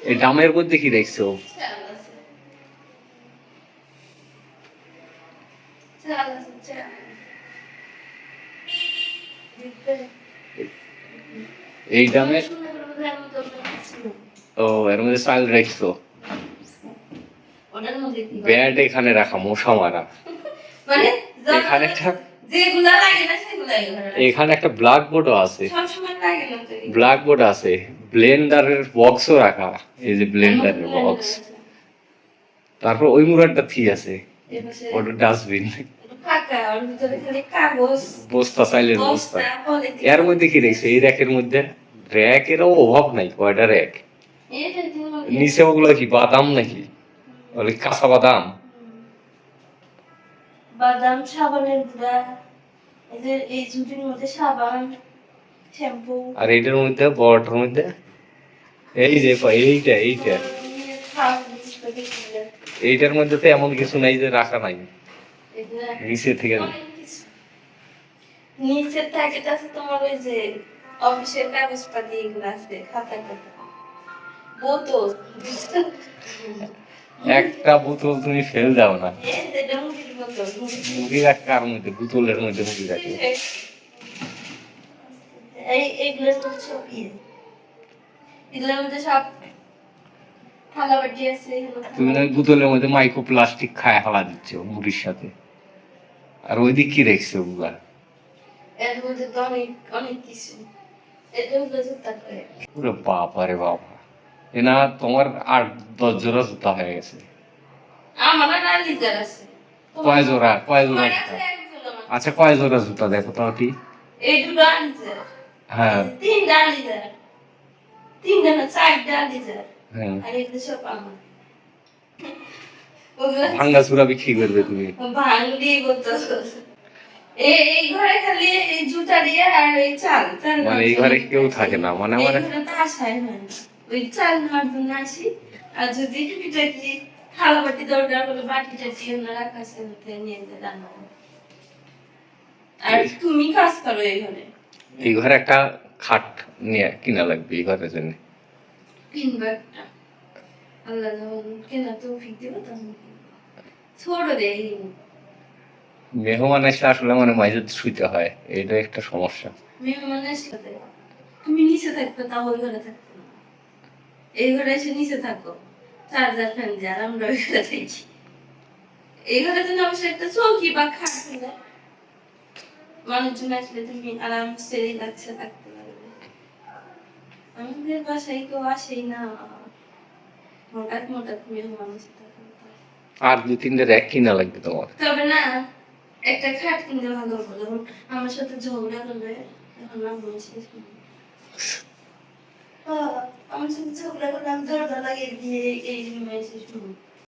এই ডামের মধ্যে কি দেখছো? এই ডামের ও এর মধ্যে চাল রাখছো। ব্যাট এখানে রাখা, মশা মারা। এখানে একটা এখানে একটা ব্ল্যাকবোর্ডও আছে, ব্ল্যাকবোর্ড আছে, ব্লেন্ডারের বক্সও রাখা, এই যে ব্লেন্ডারের বক্স। তারপর ওই মুরারটা থি আছে, ওটা ডাস্টবিন, বস্তা, চাইলের বস্তা। এর মধ্যে কি দেখছো? এই র্যাকের মধ্যে র্যাকেরও অভাব নাই, কয়টা র্যাক। নিচে ওগুলো কি বাদাম নাকি? ওগুলো কাঁচা বাদাম, বাদাম, সাবানের গুঁড়া, এই যে এই ঝুড়ির মধ্যে সাবান, শ্যাম্পু। আর এইটার মধ্যে বড়টার মধ্যে এই যে এইটা এইটা এইটার মধ্যে তো এমন কিছু নাই যে রাখা নাই, নিচে থেকে নিচের প্যাকেট আছে তোমার ওই যে অফিসের কাগজপাতি এগুলো আছে, খাতা খাতা, বোতল। একটা বোতল তুমি ফেল দাও না, মুড়ি রাখ কার মধ্যে, বোতলের মধ্যে মুড়ি রাখে। এইগুলোর মধ্যে সব এগুলোর মধ্যে সব থালা বাটি আছে। তুমি ওই বোতলের মধ্যে মাইক্রো প্লাস্টিক খায় হালা দিচ্ছ মুড়ির সাথে, আর ওই দিক কি রেখছো ওগুলা? এর মধ্যে তো অনেক অনেক কিছু, এটা হলো জুতা করে। পুরো বাবা রে বাবা, এ না তোমার 8-10 জোড়া জুতা হয়ে গেছে। আমার আর লিজার আছে। কয় জোড়া আচ্ছা কয় জোড়া জুতা দেখো তো কি? এই দুটো লিজার, হ্যাঁ 3টা লিজার, 3টা না 4টা লিজার, হ্যাঁ। আর এগুলো সব আমার। ভাঙ্গা চূড়া বিক্রি করবে তুমি? ভাঙলি বলতো এই ঘরে খালি এই জুতা দিয়ে আর এই চাল চাল, মানে এই ঘরে কেউ থাকে না, মানে মানে তো আসাই হয় না, ওই চাল নেওয়ার জন্য আসি। আর যদি এটা কি থালা বাটি দরকার হলে বাটি টাটি রাখা আছে নিয়ে রান্না। আর তুমি কাজ করো এই ঘরে? এই ঘরে একটা খাট নিয়ে কিনা লাগবে এই ঘরের জন্য। কিনবো একটা, আল্লাহ যখন কেনা তো ফিরতে তখন ছোট দেই। মেহমান এসে আসলে মানে মাঝে শুইতে হয়, এটা একটা সমস্যা। মেহমানের সাথে তুমি নিচে থাকবে, তা ওই ঘরে থাকবে না, এই ঘরে এসে নিচে থাকো, চার্জার ফ্যান দিয়ে, আর আমরা ওই ঘরে থাকি। এই ঘরে জন্য অবশ্যই একটা চৌকি বা খাট দিলে মানুষজন আসলে তুমি আরামসে রিল্যাক্সে থাকতে পারবে। আমাদের বাসায় কেউ আসেই না, হঠাৎ হঠাৎ মেহমান আসে। আর 2-3টা র্যাক কিনা লাগবে তোমার। তবে না একটা খাট কিনতে ভালো হবে, যখন আমার সাথে ঝগড়া করবে তখন না বলছি আমার সাথে ঝগড়া করলে আমি দরজা লাগিয়ে দিয়ে এই রুমে এসে শুনবো।